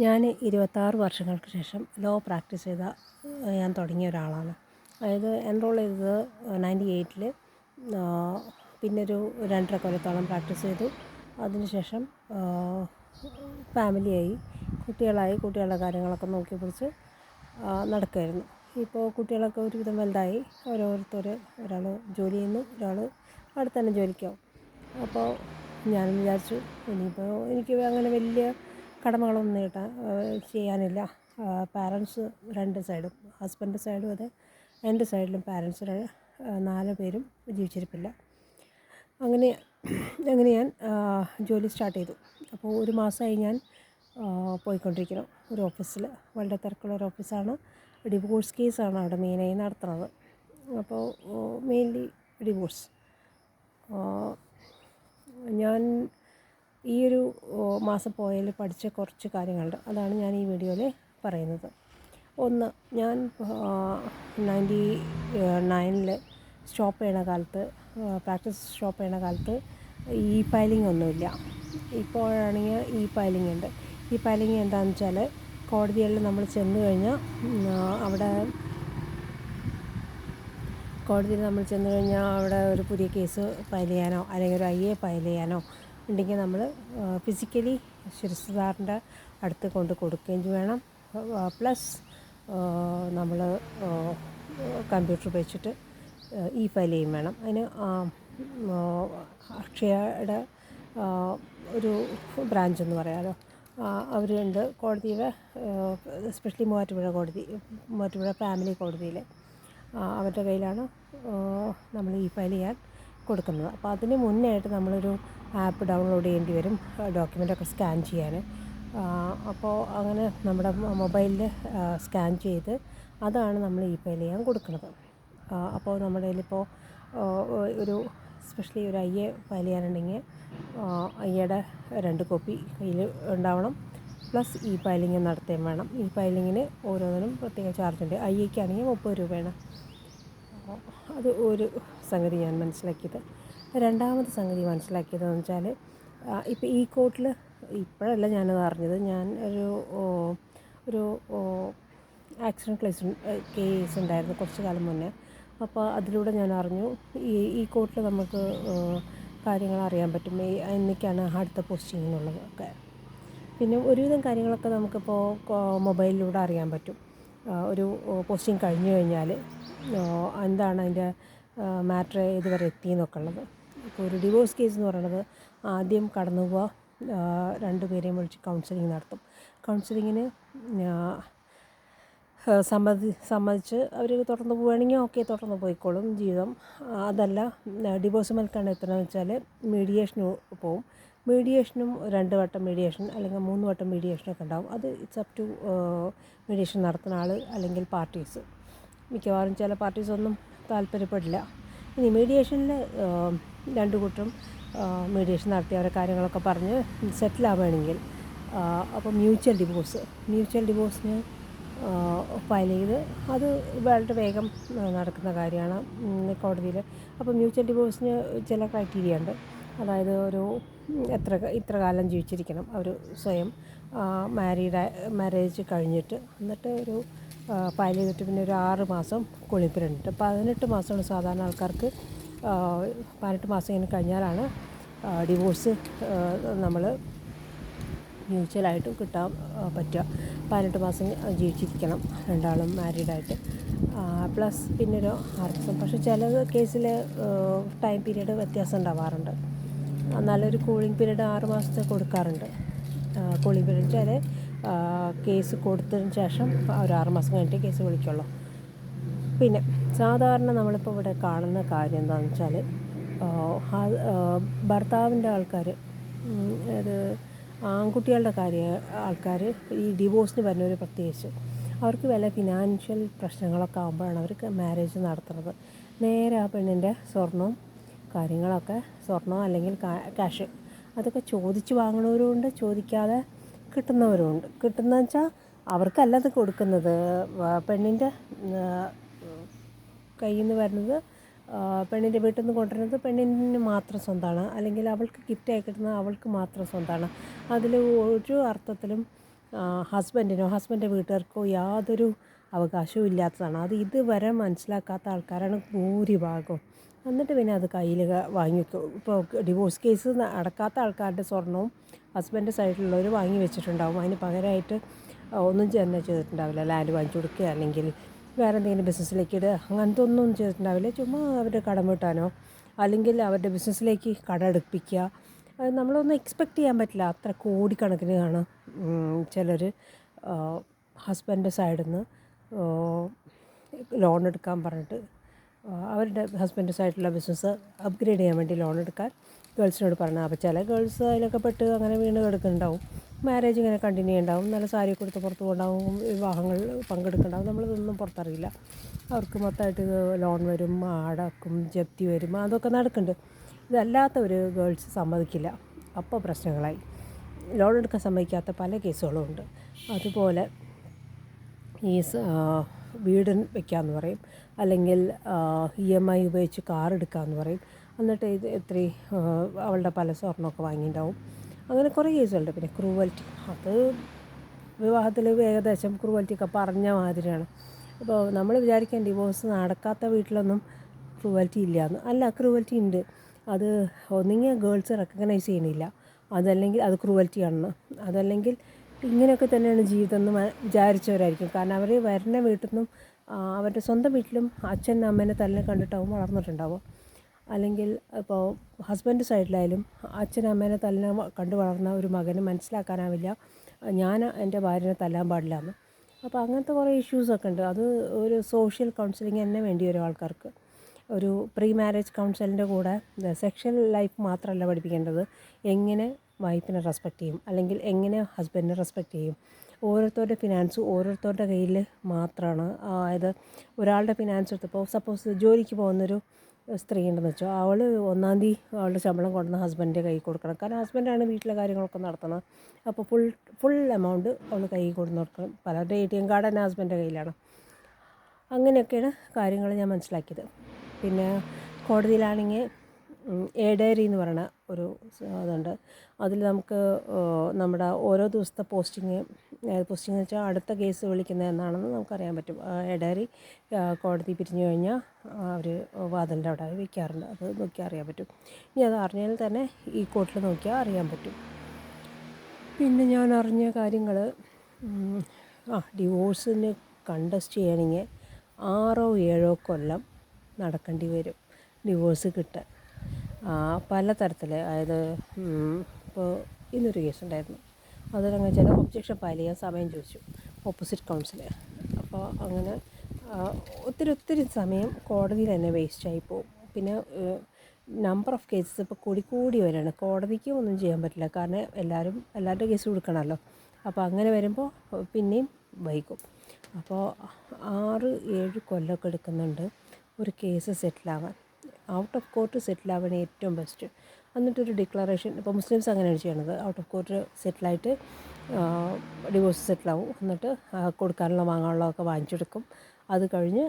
ഞാൻ 26 വർഷങ്ങൾക്ക് ശേഷം ലോ പ്രാക്ടീസ് ചെയ്ത ഞാൻ തുടങ്ങിയ ഒരാളാണ്. അതായത് എൻറോൾ ചെയ്തത് 98-ൽ. പിന്നൊരു 2.5 കൊല്ലത്തോളം പ്രാക്ടീസ് ചെയ്തു. അതിനുശേഷം ഫാമിലിയായി, കുട്ടികളുടെ കാര്യങ്ങളൊക്കെ നോക്കി പിടിച്ച് നടക്കുമായിരുന്നു. ഇപ്പോൾ കുട്ടികളൊക്കെ ഒരുവിധം വലുതായി, ഓരോരുത്തർ, ഒരാൾ ജോലി ചെയ്യുന്നു, ഒരാൾ അടുത്ത് തന്നെ ജോലിക്കാവും. അപ്പോൾ ഞാൻ വിചാരിച്ചു ഇനിയിപ്പോൾ എനിക്ക് അങ്ങനെ വലിയ കടമകളൊന്നും ചെയ്യാനില്ല. പാരൻറ്റ്സ് രണ്ട് സൈഡും, ഹസ്ബൻഡ് സൈഡും അതെ, എൻ്റെ സൈഡിലും പാരൻറ്റ്സ് 4 പേരും ജീവിച്ചിരിപ്പില്ല. അങ്ങനെ ഞാൻ ജോലി സ്റ്റാർട്ട് ചെയ്തു. അപ്പോൾ ഒരു മാസമായി ഞാൻ പോയിക്കൊണ്ടിരിക്കുന്നു ഒരു ഓഫീസിൽ. വളരെ തിരക്കുള്ളൊരു ഓഫീസാണ്. ഡിവോഴ്സ് കേസാണ് അവിടെ മെയിനായി നടത്തുന്നത്. അപ്പോൾ മെയിൻലി ഡിവോഴ്സ്. ഞാൻ ഈ ഒരു മാസം പോയതിൽ പഠിച്ച കുറച്ച് കാര്യങ്ങളുണ്ട്. അതാണ് ഞാൻ ഈ വീഡിയോയിൽ പറയുന്നത്. ഒന്ന്, ഞാൻ 99-ൽ സ്റ്റോപ്പ് ചെയ്യണ കാലത്ത്, പ്രാക്ടീസ് സ്റ്റോപ്പ് ചെയ്യണ കാലത്ത് ഫയലിംഗ് ഒന്നുമില്ല. ഇപ്പോഴാണെങ്കിൽ ഫയലിംഗ് ഉണ്ട്. ഫയലിംഗ് എന്താണെന്ന് വെച്ചാൽ, കോടതികളിൽ നമ്മൾ ചെന്ന് കഴിഞ്ഞാൽ അവിടെ ഒരു പുതിയ കേസ് ഫയൽ ചെയ്യാനോ അല്ലെങ്കിൽ ഒരു IA ഫയൽ ചെയ്യാനോ ഉണ്ടെങ്കിൽ നമ്മൾ ഫിസിക്കലി ശിരസ്താറിൻ്റെ അടുത്ത് കൊണ്ട് കൊടുക്കുകയും വേണം. പ്ലസ് നമ്മൾ കമ്പ്യൂട്ടർ ഉപയോഗിച്ചിട്ട് ഫയൽ ചെയ്യും വേണം. അതിന് അക്ഷയയുടെ ഒരു ബ്രാഞ്ച് എന്ന് പറയാമല്ലോ, അവരുണ്ട് കോടതിയുടെ, എസ്പെഷ്യലി മൂവാറ്റുപുഴ ഫാമിലി കോടതിയിൽ. അവരുടെ കയ്യിലാണ് നമ്മൾ ഫയൽ ചെയ്യാൻ കൊടുക്കുന്നത്. അപ്പോൾ അതിന് മുന്നേ ആയിട്ട് നമ്മളൊരു ആപ്പ് ഡൗൺലോഡ് ചെയ്യേണ്ടി വരും ഡോക്യുമെൻ്റൊക്കെ സ്കാൻ ചെയ്യാൻ. അപ്പോൾ അങ്ങനെ നമ്മുടെ മൊബൈലിൽ സ്കാൻ ചെയ്ത് അതാണ് നമ്മൾ ഫയൽ ചെയ്യാൻ കൊടുക്കുന്നത്. അപ്പോൾ നമ്മുടെ കയ്യിലിപ്പോൾ ഒരു സ്പെഷ്യലി ഒരു IA ഫയൽ ചെയ്യാനുണ്ടെങ്കിൽ IAയുടെ 2 കോപ്പി കയ്യിൽ ഉണ്ടാവണം. പ്ലസ് ഫയലിംഗ് നടത്തുകയും വേണം. ഫയലിങ്ങിന് ഓരോന്നിനും പ്രത്യേക ചാർജുണ്ട്. IAക്കാണെങ്കിൽ 30 രൂപയാണ്. അത് ഒരു സംഗതി ഞാൻ മനസ്സിലാക്കിയത്. രണ്ടാമത്തെ സംഗതി മനസ്സിലാക്കിയതെന്ന് വെച്ചാൽ, ഇപ്പോൾ കോർട്ടിൽ ഇപ്പോഴല്ല ഞാനത് അറിഞ്ഞത്. ഞാൻ ഒരു ആക്സിഡൻറ്റ് കേസ് ഉണ്ടായിരുന്നു കുറച്ച് കാലം മുന്നേ. അപ്പോൾ അതിലൂടെ ഞാൻ അറിഞ്ഞു കോർട്ടിൽ നമുക്ക് കാര്യങ്ങൾ അറിയാൻ പറ്റും, എന്നൊക്കെയാണ് അടുത്ത പോസ്റ്റിംഗ് എന്നുള്ളതൊക്കെ. പിന്നെ ഒരുവിധം കാര്യങ്ങളൊക്കെ നമുക്കിപ്പോൾ മൊബൈലിലൂടെ അറിയാൻ പറ്റും. ഒരു പോസ്റ്റിംഗ് കഴിഞ്ഞു കഴിഞ്ഞാൽ എന്താണ് അതിൻ്റെ മാറ്റർ ഇതുവരെ എത്തിയെന്നൊക്കെ ഉള്ളത്. ഇപ്പോൾ ഒരു ഡിവോഴ്സ് കേസ് എന്ന് പറയുന്നത് ആദ്യം കടന്നു പോവുക, 2 പേരെയും വിളിച്ച് കൗൺസിലിംഗ് നടത്തും. കൗൺസിലിങ്ങിന് സമ്മതിച്ച് അവർ തുടർന്ന് പോവുകയാണെങ്കിൽ ഓക്കെ, തുടർന്ന് പോയിക്കോളും ജീവിതം. അതല്ല ഡിവോഴ്സ് മേൽക്കാണ് എത്തുന്നതെന്ന് വെച്ചാൽ മീഡിയേഷന് പോവും. മീഡിയേഷനും 2 വട്ടം മീഡിയേഷൻ അല്ലെങ്കിൽ 3 വട്ടം മീഡിയേഷനൊക്കെ ഉണ്ടാവും. അത് ഇറ്റ്സ് അപ് ടു മീഡിയേഷൻ നടത്തുന്ന ആൾ അല്ലെങ്കിൽ പാർട്ടീസ്. മിക്കവാറും ചില പാർട്ടീസൊന്നും താല്പര്യപ്പെടില്ല. ഇനി മീഡിയേഷനിൽ 2 കൂട്ടരും മീഡിയേഷൻ നടത്തി അവരെ കാര്യങ്ങളൊക്കെ പറഞ്ഞ് സെറ്റിലാവുകയാണെങ്കിൽ അപ്പോൾ മ്യൂച്വൽ ഡിവോഴ്സിന് ഫയൽ ചെയ്ത് അത് വളരെ വേഗം നടക്കുന്ന കാര്യമാണ് കോടതിയിൽ. അപ്പോൾ മ്യൂച്വൽ ഡിവോഴ്സിന് ചില ക്രൈറ്റീരിയ ഉണ്ട്. അതായത് ഒരു ഇത്ര കാലം ജീവിച്ചിരിക്കണം അവർ സ്വയം, മാരേജ് കഴിഞ്ഞിട്ട്, എന്നിട്ട് ഒരു ഫയൽ ചെയ്തിട്ട് പിന്നെ ഒരു 6 മാസം കൂളിംഗ് പീരീഡ് ഉണ്ട്. 18 മാസമാണ് സാധാരണ ആൾക്കാർക്ക്. 18 മാസം ഇങ്ങനെ കഴിഞ്ഞാലാണ് ഡിവോഴ്സ് നമ്മൾ മ്യൂച്വലായിട്ട് കിട്ടാൻ പറ്റുക. 18 മാസം ജീവിച്ചിരിക്കണം രണ്ടാളും മാരീഡായിട്ട്. പ്ലസ് പിന്നൊരു 6 മാസം. പക്ഷേ ചില കേസിൽ ടൈം പീരീഡ് വ്യത്യാസം ഉണ്ടാവാറുണ്ട്. നല്ലൊരു കൂളിംഗ് പീരീഡ് 6 മാസത്തെ കൊടുക്കാറുണ്ട്. കൂളിംഗ് പീരീഡ് വെച്ചാൽ കേസ് കൊടുത്തതിന് ശേഷം ഒരു 6 മാസം കഴിഞ്ഞിട്ട് കേസ് വിളിക്കുള്ളൂ. പിന്നെ സാധാരണ നമ്മളിപ്പോൾ ഇവിടെ കാണുന്ന കാര്യം എന്താണെന്ന് വെച്ചാൽ, ഭർത്താവിൻ്റെ ആൾക്കാർ, അത് ആൺകുട്ടികളുടെ ആൾക്കാർ ഈ ഡിവോഴ്സിന് വരുന്നവർ പ്രത്യേകിച്ച്, അവർക്ക് വല്ല ഫിനാൻഷ്യൽ പ്രശ്നങ്ങളൊക്കെ ആകുമ്പോഴാണ് അവർക്ക് മാരേജ് നടത്തുന്നത്. നേരെ ആ പെണ്ണിൻ്റെ സ്വർണവും കാര്യങ്ങളൊക്കെ, സ്വർണം അല്ലെങ്കിൽ ക്യാഷ്, അതൊക്കെ ചോദിച്ച് വാങ്ങണവരുമുണ്ട്, ചോദിക്കാതെ കിട്ടുന്നവരുമുണ്ട്. കിട്ടുന്നതെന്ന് വെച്ചാൽ അവർക്കല്ലത് കൊടുക്കുന്നത്, പെണ്ണിൻ്റെ കയ്യിൽ നിന്ന് വരുന്നത്, പെണ്ണിൻ്റെ വീട്ടിൽ നിന്ന് കൊണ്ടുവരുന്നത് പെണ്ണിന് മാത്രം സ്വന്തമാണ്, അല്ലെങ്കിൽ അവൾക്ക് ഗിഫ്റ്റായി കിട്ടുന്നത് അവൾക്ക് മാത്രം സ്വന്തമാണ്. അതിൽ ഒരു അർത്ഥത്തിലും ഹസ്ബൻഡിൻ്റെ വീട്ടുകാർക്കോ യാതൊരു അവകാശവും ഇല്ലാത്തതാണ്. അത് ഇതുവരെ മനസ്സിലാക്കാത്ത ആൾക്കാരാണ് ഭൂരിഭാഗം. എന്നിട്ട് പിന്നെ അത് കയ്യിൽ വാങ്ങി വെക്കും. ഇപ്പോൾ ഡിവോഴ്സ് കേസ് അടക്കാത്ത ആൾക്കാരുടെ സ്വർണവും ഹസ്ബൻഡ് സൈഡിലുള്ളവർ വാങ്ങി വെച്ചിട്ടുണ്ടാവും. അതിന് പകരമായിട്ട് ഒന്നും തന്നെ ചെയ്തിട്ടുണ്ടാവില്ല. ലാൻഡ് വാങ്ങിച്ചു കൊടുക്കുക, അല്ലെങ്കിൽ വേറെ എന്തെങ്കിലും ബിസിനസ്സിലേക്ക് ഇടുക, അങ്ങനത്തെ ഒന്നും ചെയ്തിട്ടുണ്ടാവില്ല. ചുമ്മാ അവരുടെ കടം വീട്ടാനോ അല്ലെങ്കിൽ അവരുടെ ബിസിനസ്സിലേക്ക് കടം എടുപ്പിക്കുക. അത് നമ്മളൊന്നും എക്സ്പെക്റ്റ് ചെയ്യാൻ പറ്റില്ല. അത്ര കോടിക്കണക്കിന് ആണ് ചിലർ ഹസ്ബൻഡ് സൈഡിൽ നിന്ന് ലോൺ എടുക്കാൻ പറഞ്ഞിട്ട് അവരുടെ ഹസ്ബൻഡ് സൈഡിലുള്ള ബിസിനസ് അപ്ഗ്രേഡ് ചെയ്യാൻ വേണ്ടി ലോൺ എടുക്കാൻ ഗേൾസിനോട് പറഞ്ഞത്. അപ്പോൾ ചില ഗേൾസ് അതിലൊക്കെ പെട്ട് അങ്ങനെ വീണ് കിടക്കുന്നുണ്ടാവും. മാരേജ് ഇങ്ങനെ കണ്ടിന്യൂ ഉണ്ടാവും, നല്ല സാരി കൊടുത്ത് പുറത്ത് പോകുന്നുണ്ടാവും, വിവാഹങ്ങൾ പങ്കെടുക്കുന്നുണ്ടാവും. നമ്മളിതൊന്നും പുറത്തറിയില്ല. അവർക്ക് മൊത്തമായിട്ട് ലോൺ വരും, അടക്കും, ജപ്തി വരും, അതൊക്കെ നടക്കുന്നുണ്ട്. ഇതല്ലാത്ത ഒരു ഗേൾസ് സമ്മതിക്കില്ല. അപ്പോൾ പ്രശ്നങ്ങളായി. ലോൺ എടുക്കാൻ സമ്മതിക്കാത്ത പല കേസുകളും ഉണ്ട്. അതുപോലെ ഈ വീട് വയ്ക്കാമെന്ന് പറയും, അല്ലെങ്കിൽ EMI ഉപയോഗിച്ച് കാർ എടുക്കാമെന്ന് പറയും. എന്നിട്ട് ഇത് അവളുടെ പല സ്വർണ്ണമൊക്കെ വാങ്ങിയിട്ടുണ്ടാവും. അങ്ങനെ കുറേ കേസുകളുണ്ട്. പിന്നെ ക്രൂവൽറ്റി, അത് വിവാഹത്തിൽ ഏകദേശം ക്രൂവൽറ്റിയൊക്കെ പറഞ്ഞ മാതിരിയാണ്. അപ്പോൾ നമ്മൾ വിചാരിക്കാൻ ഡിവോഴ്സ് നടക്കാത്ത വീട്ടിലൊന്നും ക്രൂവൽറ്റി ഇല്ലയെന്ന്. അല്ല, ക്രൂവൽറ്റി ഉണ്ട്. അത് ഒന്നുകിൽ ഗേൾസ് റെക്കഗ്നൈസ് ചെയ്യണില്ല, അതല്ലെങ്കിൽ അത് ക്രൂവൽറ്റിയാണെന്ന്, അതല്ലെങ്കിൽ ഇങ്ങനെയൊക്കെ തന്നെയാണ് ജീവിതം എന്ന് വിചാരിച്ചവരായിരിക്കും. കാരണം അവർ വരുന്ന വീട്ടിൽ നിന്നും അവരുടെ സ്വന്തം വീട്ടിലും അച്ഛൻ അമ്മേനെ തന്നെ കണ്ടിട്ടാവും വളർന്നിട്ടുണ്ടാവുക. അല്ലെങ്കിൽ ഇപ്പോൾ ഹസ്ബൻഡ് സൈഡിലായാലും അച്ഛൻ അമ്മേനെ തന്നെ കണ്ടു വളർന്ന ഒരു മകന് മനസ്സിലാക്കാനാവില്ല ഞാൻ എൻ്റെ ഭാര്യനെ തല്ലാൻ പാടില്ല എന്ന്. അപ്പോൾ അങ്ങനത്തെ കുറേ ഇഷ്യൂസൊക്കെ ഉണ്ട്. അത് ഒരു സോഷ്യൽ കൗൺസിലിംഗ് തന്നെ വേണ്ടി വരും ആൾക്കാർക്ക്. ഒരു പ്രീ മാരേജ് കൗൺസിലിൻ്റെ കൂടെ സെക്ഷൽ ലൈഫ് മാത്രമല്ല പഠിപ്പിക്കേണ്ടത്, എങ്ങനെ വൈഫിനെ റെസ്പെക്റ്റ് ചെയ്യും, അല്ലെങ്കിൽ എങ്ങനെ ഹസ്ബൻഡിനെ റെസ്പെക്റ്റ് ചെയ്യും. ഓരോരുത്തരുടെ ഫിനാൻസ് ഓരോരുത്തരുടെ കയ്യിൽ മാത്രമാണ്. അതായത് ഒരാളുടെ ഫിനാൻസ് എടുത്തപ്പോൾ സപ്പോസ് ജോലിക്ക് പോകുന്നൊരു സ്ത്രീ ഉണ്ടെന്ന് വെച്ചോ, അവൾ 1-ാം തീയതി അവളുടെ ശമ്പളം കൊണ്ടുവന്ന് ഹസ്ബൻഡിൻ്റെ കൈ കൊടുക്കണം. കാരണം ഹസ്ബൻഡാണ് വീട്ടിലെ കാര്യങ്ങളൊക്കെ നടത്തുന്നത്. അപ്പോൾ ഫുൾ എമൗണ്ട് അവൾ കൈ കൊടുന്ന് കൊടുക്കണം. പലരുടെ ATM കാർഡ് തന്നെ ഹസ്ബൻഡിൻ്റെ കയ്യിലാണ്. അങ്ങനെയൊക്കെയാണ് കാര്യങ്ങൾ ഞാൻ മനസ്സിലാക്കിയത്. പിന്നെ കോടതിയിലാണെങ്കിൽ ഡയറി എന്ന് പറയുന്ന ഒരു ഇതുണ്ട്. അതിൽ നമുക്ക് നമ്മുടെ ഓരോ ദിവസത്തെ പോസ്റ്റിംഗ് എന്ന് വെച്ചാൽ അടുത്ത കേസ് വിളിക്കുന്നത് എന്നാണെന്ന് നമുക്കറിയാൻ പറ്റും. ഡയറി കോടതി പിരിഞ്ഞു കഴിഞ്ഞാൽ അവർ വാതിലിൻ്റെ അവിടെ വയ്ക്കാറുണ്ട്. അത് നോക്കിയാൽ അറിയാൻ പറ്റും. ഇനി അത് അറിഞ്ഞാൽ തന്നെ ഈ കോർട്ടിൽ നോക്കിയാൽ അറിയാൻ പറ്റും. പിന്നെ ഞാൻ അറിഞ്ഞ കാര്യങ്ങൾ, ഡിവോഴ്സിന് കണ്ടസ്റ്റ് ചെയ്യണമെങ്കിൽ 6-7 കൊല്ലം നടക്കേണ്ടി വരും ഡിവോഴ്സ് കിട്ടാൻ. പലതരത്തിൽ, അതായത് ഇപ്പോൾ ഇന്നൊരു കേസുണ്ടായിരുന്നു. അതിലങ്ങനെ ചില ഒബ്ജക്ഷൻ ഫയൽ ചെയ്യാൻ സമയം ചോദിച്ചു ഓപ്പോസിറ്റ് കൗൺസിൽ. അപ്പോൾ അങ്ങനെ ഒത്തിരി സമയം കോടതിയിൽ തന്നെ വേസ്റ്റായി പോകും. പിന്നെ നമ്പർ ഓഫ് കേസസ് ഇപ്പോൾ കൂടി വരികയാണ്. കോടതിക്ക് ഒന്നും ചെയ്യാൻ പറ്റില്ല, കാരണം എല്ലാവരുടെ കേസ് കൊടുക്കണമല്ലോ. അപ്പോൾ അങ്ങനെ വരുമ്പോൾ പിന്നെയും വൈകും. അപ്പോൾ 6-7 കൊല്ലമൊക്കെ എടുക്കുന്നുണ്ട് ഒരു കേസ് സെറ്റിലാവാൻ. ഔട്ട് ഓഫ് കോർട്ട് സെറ്റിലാവാൻ ഏറ്റവും ബെസ്റ്റ്. എന്നിട്ടൊരു ഡിക്ലറേഷൻ, ഇപ്പോൾ മുസ്ലിംസ് അങ്ങനെയാണ് ചെയ്യണത്. ഔട്ട് ഓഫ് കോർട്ട് സെറ്റിലായിട്ട് ഡിവോഴ്സ് സെറ്റിലാവും. എന്നിട്ട് കൊടുക്കാനുള്ള വാങ്ങാനുള്ളതൊക്കെ വാങ്ങിച്ചെടുക്കും. അത് കഴിഞ്ഞ്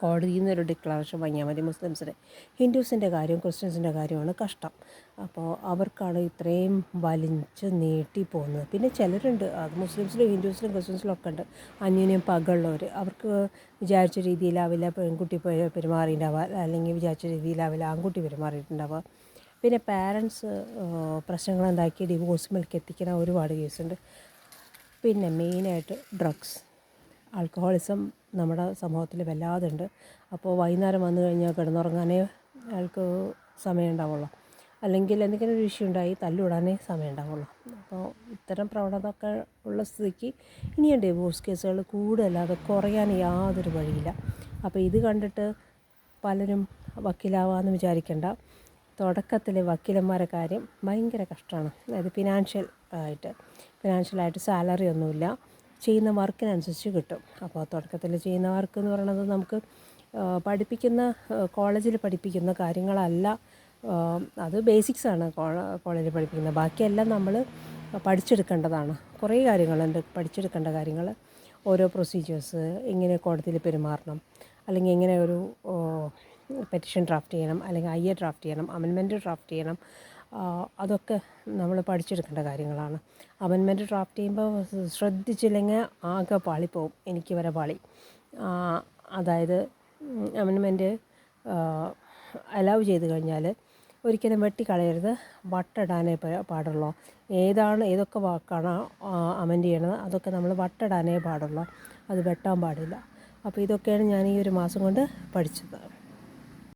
കോടതിയിൽ നിന്നൊരു ഡിക്ലറേഷൻ വാങ്ങിയാൽ മതി മുസ്ലിംസിന്. ഹിന്ദുസിൻ്റെ കാര്യവും ക്രിസ്ത്യൻസിൻ്റെ കാര്യമാണ് കഷ്ടം. അപ്പോൾ അവർക്കാണ് ഇത്രയും വലിച്ച് നീട്ടി പോകുന്നത്. പിന്നെ ചിലരുണ്ട്, അത് മുസ്ലിംസിലും ഹിന്ദുസിലും ക്രിസ്ത്യൻസിലും ഒക്കെ ഉണ്ട്, അന്യോന്യം പകയുള്ളവർ. അവർക്ക് വിചാരിച്ച രീതിയിലാവില്ല പെൺകുട്ടി പെരുമാറിയിട്ടുണ്ടാവുക, അല്ലെങ്കിൽ വിചാരിച്ച രീതിയിലാവില്ല ആൺകുട്ടി പെരുമാറിയിട്ടുണ്ടാവുക. പിന്നെ പാരൻസ് പ്രശ്നങ്ങളുണ്ടാക്കി ഡിവോഴ്സിലേക്ക് എത്തിക്കുന്ന ഒരുപാട് കേസുണ്ട്. പിന്നെ മെയിനായിട്ട് ഡ്രഗ്സ്, ആൽക്കഹോളിസം നമ്മുടെ സമൂഹത്തിൽ വല്ലാതെ ഉണ്ട്. അപ്പോൾ വൈകുന്നേരം വന്നു കഴിഞ്ഞാൽ കിടന്നുറങ്ങാനേ അയാൾക്ക് സമയം ഉണ്ടാവുള്ളൂ, അല്ലെങ്കിൽ എന്തെങ്കിലും ഒരു ഇഷ്യൂ ഉണ്ടായി തല്ലുവിടാനേ സമയം ഉണ്ടാവുള്ളൂ. അപ്പോൾ ഇത്തരം പ്രവണതയൊക്കെ ഉള്ള സ്ഥിതിക്ക് ഇനിയും ഡിവോഴ്സ് കേസുകൾ കൂടുതലല്ലാതെ കുറയാൻ യാതൊരു വഴിയില്ല. അപ്പോൾ ഇത് കണ്ടിട്ട് പലരും വക്കീലാവാമെന്ന് വിചാരിക്കേണ്ട. തുടക്കത്തിൽ വക്കീലന്മാരുടെ കാര്യം ഭയങ്കര കഷ്ടമാണ്. അതായത് ഫിനാൻഷ്യലായിട്ട് സാലറി ഒന്നുമില്ല, ചെയ്യുന്ന വർക്കിനനുസരിച്ച് കിട്ടും. അപ്പോൾ തുടക്കത്തിൽ ചെയ്യുന്ന വർക്ക് എന്ന് പറയുന്നത് നമുക്ക് കോളേജിൽ പഠിപ്പിക്കുന്ന കാര്യങ്ങളല്ല. അത് ബേസിക്സാണ് കോളേജിൽ പഠിപ്പിക്കുന്നത്. ബാക്കിയെല്ലാം നമ്മൾ പഠിച്ചെടുക്കേണ്ടതാണ്. കുറേ കാര്യങ്ങളുണ്ട് പഠിച്ചെടുക്കേണ്ട കാര്യങ്ങൾ. ഓരോ പ്രൊസീജിയേഴ്സ്, എങ്ങനെ കോടതിയിൽ പെരുമാറണം, അല്ലെങ്കിൽ എങ്ങനെ ഒരു പെറ്റീഷൻ ഡ്രാഫ്റ്റ് ചെയ്യണം, അല്ലെങ്കിൽ IA ഡ്രാഫ്റ്റ് ചെയ്യണം, അമെൻമെൻറ്റ് ഡ്രാഫ്റ്റ് ചെയ്യണം, അതൊക്കെ നമ്മൾ പഠിച്ചെടുക്കേണ്ട കാര്യങ്ങളാണ്. അമെൻമെൻറ്റ് ഡ്രാഫ്റ്റ് ചെയ്യുമ്പോൾ ശ്രദ്ധിച്ചില്ലെങ്കിൽ ആകെ പാളിപ്പോവും. എനിക്ക് വരെ പാളി. അതായത് അമെൻമെൻറ്റ് അലൗ ചെയ്ത് കഴിഞ്ഞാൽ ഒരിക്കലും വെട്ടിക്കളയരുത്, വട്ടിടാനേ പാടുള്ളൂ. ഏതൊക്കെ വാക്കാണ് അമെൻഡ് ചെയ്യണത് അതൊക്കെ നമ്മൾ വട്ടിടാനേ പാടുള്ളൂ, അത് വെട്ടാൻ പാടില്ല. അപ്പോൾ ഇതൊക്കെയാണ് ഞാൻ ഈ ഒരു മാസം കൊണ്ട് പഠിച്ചത്.